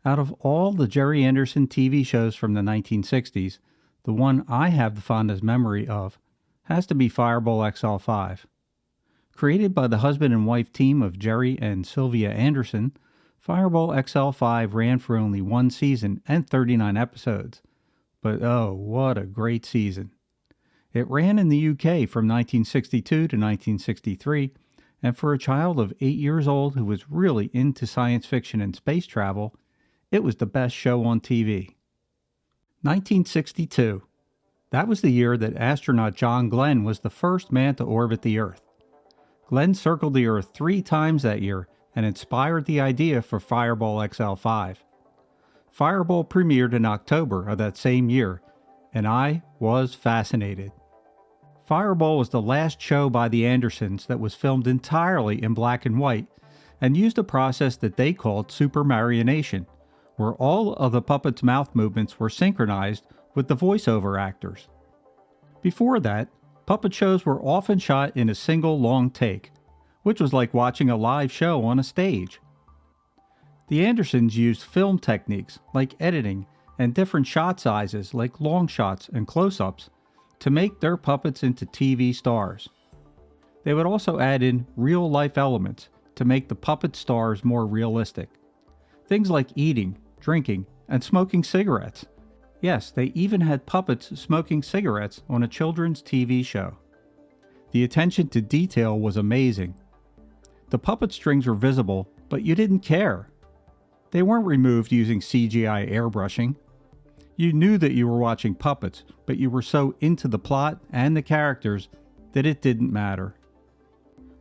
Out of all the Gerry Anderson TV shows from the 1960s, the one I have the fondest memory of has to be Fireball XL5. Created by the husband and wife team of Gerry and Sylvia Anderson, Fireball XL5 ran for only one season and 39 episodes. But oh, what a great season. It ran in the UK from 1962 to 1963, and for a child of 8 years old who was really into science fiction and space travel, it was the best show on TV. 1962. That was the year that astronaut John Glenn was the first man to orbit the Earth. Glenn circled the Earth 3 times that year and inspired the idea for Fireball XL5. Fireball premiered in October of that same year, and I was fascinated. Fireball was the last show by the Andersons that was filmed entirely in black and white and used a process that they called Supermarionation, where all of the puppets' mouth movements were synchronized with the voiceover actors. Before that, puppet shows were often shot in a single long take, which was like watching a live show on a stage. The Andersons used film techniques like editing and different shot sizes like long shots and close-ups to make their puppets into TV stars. They would also add in real-life elements to make the puppet stars more realistic. Things like eating, drinking, and smoking cigarettes. Yes, they even had puppets smoking cigarettes on a children's TV show. The attention to detail was amazing. The puppet strings were visible, but you didn't care. They weren't removed using CGI airbrushing. You knew that you were watching puppets, but you were so into the plot and the characters that it didn't matter.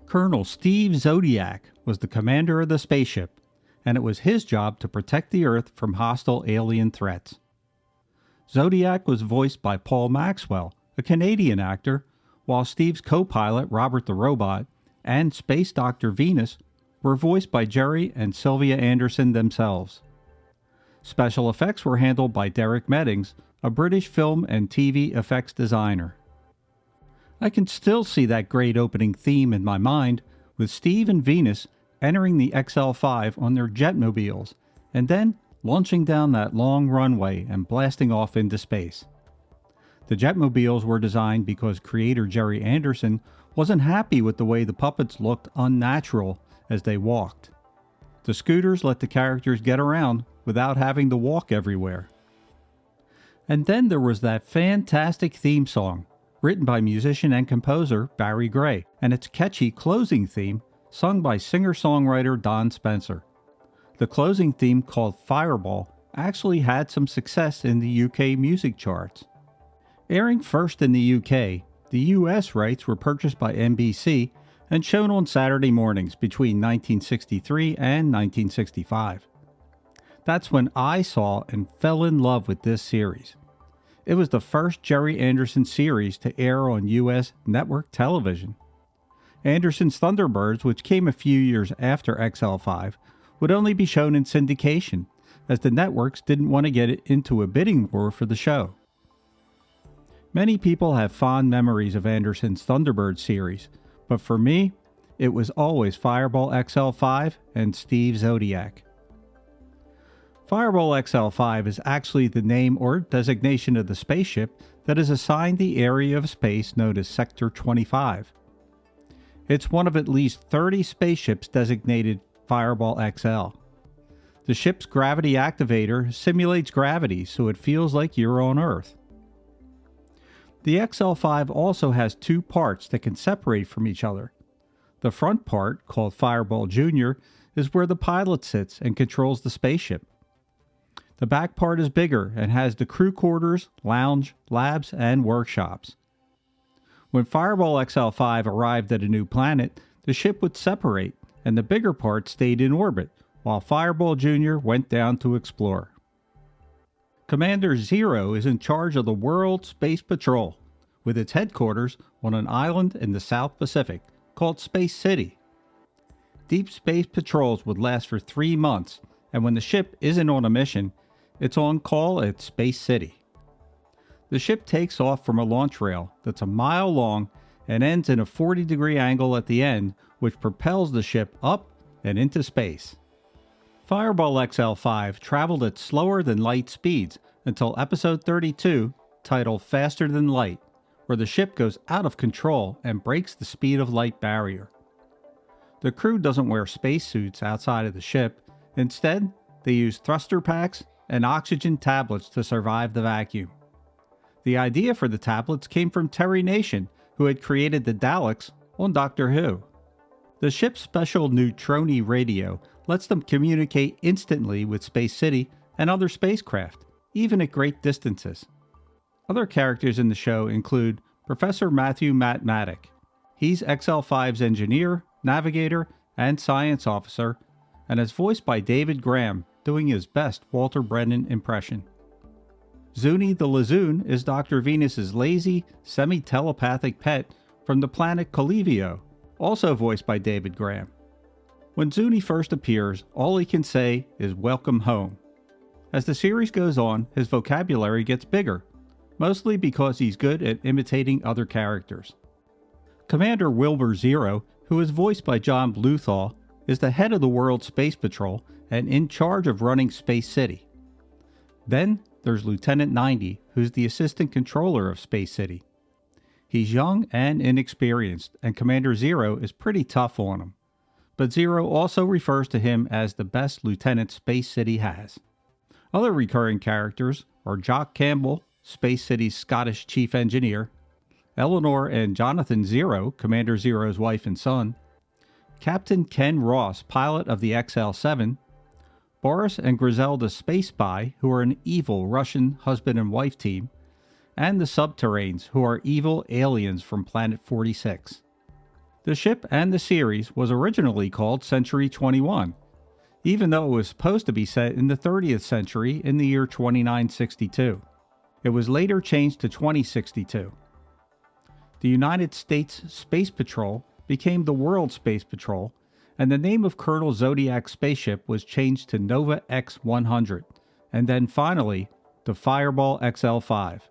Colonel Steve Zodiac was the commander of the spaceship, and it was his job to protect the Earth from hostile alien threats. Zodiac was voiced by Paul Maxwell, a Canadian actor, while Steve's co-pilot Robert the Robot and Space Doctor Venus were voiced by Gerry and Sylvia Anderson themselves. Special effects were handled by Derek Meddings, a British film and TV effects designer. I can still see that great opening theme in my mind, with Steve and Venus entering the XL5 on their jetmobiles, and then launching down that long runway and blasting off into space. The jetmobiles were designed because creator Gerry Anderson wasn't happy with the way the puppets looked unnatural as they walked. The scooters let the characters get around without having to walk everywhere. And then there was that fantastic theme song, written by musician and composer Barry Gray, and its catchy closing theme, sung by singer-songwriter Don Spencer. The closing theme, called Fireball, actually had some success in the UK music charts. Airing first in the UK, the US rights were purchased by NBC and shown on Saturday mornings between 1963 and 1965. That's when I saw and fell in love with this series. It was the first Gerry Anderson series to air on US network television. Anderson's Thunderbirds, which came a few years after XL5, would only be shown in syndication, as the networks didn't want to get it into a bidding war for the show. Many people have fond memories of Anderson's Thunderbird series, but for me, it was always Fireball XL5 and Steve Zodiac. Fireball XL5 is actually the name or designation of the spaceship that is assigned the area of space known as Sector 25. It's one of at least 30 spaceships designated Fireball XL. The ship's gravity activator simulates gravity so it feels like you're on Earth. The XL5 also has 2 parts that can separate from each other. The front part, called Fireball Jr., is where the pilot sits and controls the spaceship. The back part is bigger and has the crew quarters, lounge, labs, and workshops. When Fireball XL5 arrived at a new planet, the ship would separate and the bigger part stayed in orbit, while Fireball Jr. went down to explore. Commander Zero is in charge of the World Space Patrol, with its headquarters on an island in the South Pacific called Space City. Deep space patrols would last for 3 months, and when the ship isn't on a mission, it's on call at Space City. The ship takes off from a launch rail that's a mile long and ends in a 40-degree angle at the end, which propels the ship up and into space. Fireball XL5 traveled at slower than light speeds until episode 32, titled Faster Than Light, where the ship goes out of control and breaks the speed of light barrier. The crew doesn't wear spacesuits outside of the ship. Instead, they use thruster packs and oxygen tablets to survive the vacuum. The idea for the tablets came from Supermarionation, who had created the Daleks on Doctor Who. The ship's special neutroni radio lets them communicate instantly with Space City and other spacecraft, even at great distances. Other characters in the show include Professor Matthew Matmatic. He's XL5's engineer, navigator, and science officer, and is voiced by David Graham, doing his best Walter Brennan impression. Zuni the Lazoon is Dr. Venus's lazy, semi-telepathic pet from the planet Colivio, also voiced by David Graham. When Zuni first appears, all he can say is "Welcome home." As the series goes on, his vocabulary gets bigger, mostly because he's good at imitating other characters. Commander Wilbur Zero, who is voiced by John Bluthal, is the head of the World Space Patrol and in charge of running Space City. Then there's Lieutenant 90, who's the assistant controller of Space City. He's young and inexperienced, and Commander Zero is pretty tough on him. But Zero also refers to him as the best lieutenant Space City has. Other recurring characters are Jock Campbell, Space City's Scottish chief engineer, Eleanor and Jonathan Zero, Commander Zero's wife and son, Captain Ken Ross, pilot of the XL7, Boris and Griselda Space Spy, who are an evil Russian husband and wife team, and the Subterranes, who are evil aliens from Planet 46. The ship and the series was originally called Century 21, even though it was supposed to be set in the 30th century in the year 2962. It was later changed to 2062. The United States Space Patrol became the World Space Patrol, and the name of Colonel Zodiac's spaceship was changed to Nova X-100, and then finally to Fireball XL5.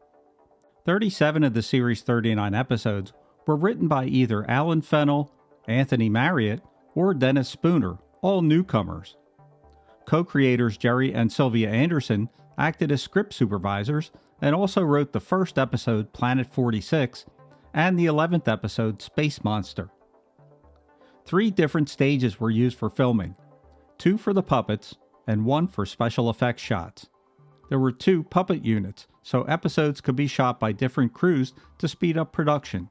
37 of the series' 39 episodes were written by either Alan Fennell, Anthony Marriott, or Dennis Spooner, all newcomers. Co-creators Gerry and Sylvia Anderson acted as script supervisors and also wrote the first episode, Planet 46, and the 11th episode, Space Monster. 3 different stages were used for filming, 2 for the puppets and 1 for special effects shots. There were 2 puppet units, so episodes could be shot by different crews to speed up production.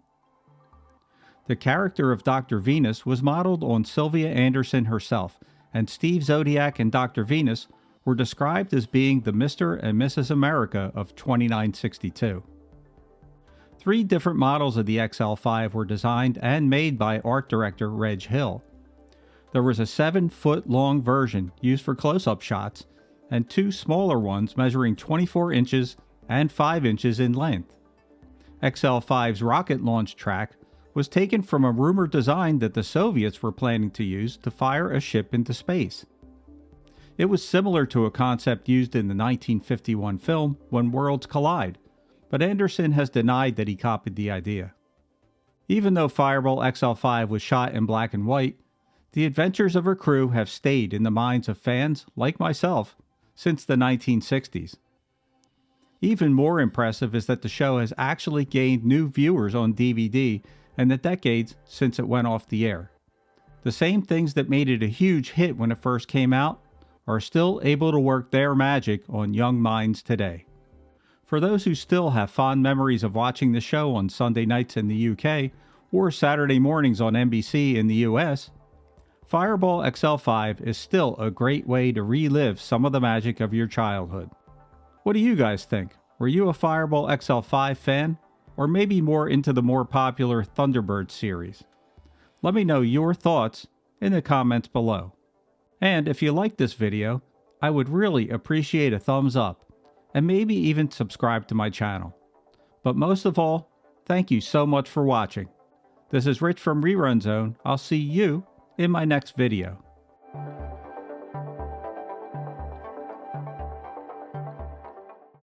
The character of Dr. Venus was modeled on Sylvia Anderson herself, and Steve Zodiac and Dr. Venus were described as being the Mr. and Mrs. America of 2962. 3 different models of the XL5 were designed and made by art director Reg Hill. There was a 7-foot-long version used for close-up shots, and 2 smaller ones measuring 24 inches and 5 inches in length. XL5's rocket launch track was taken from a rumored design that the Soviets were planning to use to fire a ship into space. It was similar to a concept used in the 1951 film When Worlds Collide, but Anderson has denied that he copied the idea. Even though Fireball XL5 was shot in black and white, the adventures of her crew have stayed in the minds of fans, like myself, since the 1960s. Even more impressive is that the show has actually gained new viewers on DVD in the decades since it went off the air. The same things that made it a huge hit when it first came out are still able to work their magic on young minds today. For those who still have fond memories of watching the show on Sunday nights in the UK or Saturday mornings on NBC in the US, Fireball XL5 is still a great way to relive some of the magic of your childhood. What do you guys think? Were you a Fireball XL5 fan? Or maybe more into the more popular Thunderbird series? Let me know your thoughts in the comments below. And if you like this video, I would really appreciate a thumbs up, and maybe even subscribe to my channel. But most of all, thank you so much for watching. This is Rich from Rerun Zone. I'll see you in my next video.